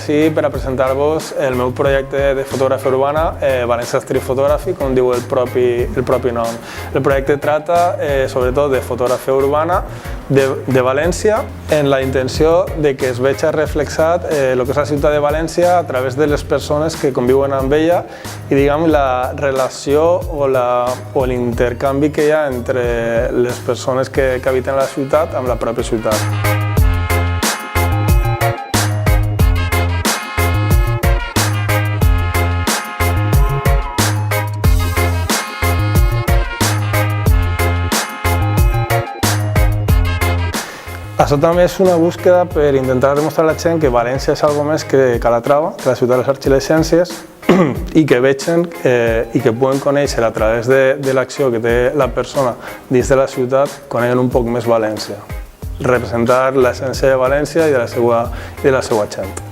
així per a presentar-vos el meu projecte de fotografia urbana, Valencia Street Photography, com diu el propi nom. El projecte trata sobretot de fotografia urbana de València, en la intenció de que es vegi reflexat el que és la ciutat de València a través de les persones que conviuen amb ella i, diguem, la relació o l'intercanvi que hi ha entre les persones que habiten a la ciutat amb la pròpia ciutat. Això també és una búsqueda per intentar demostrar a la gent que València és algo més que Calatrava, que la ciutat de les arts i les ciències, i que vegin i que puguen conèixer a través de l'acció que té la persona dins de la ciutat, coneguen un poc més València. Representar l'essència de València i de la seva gent.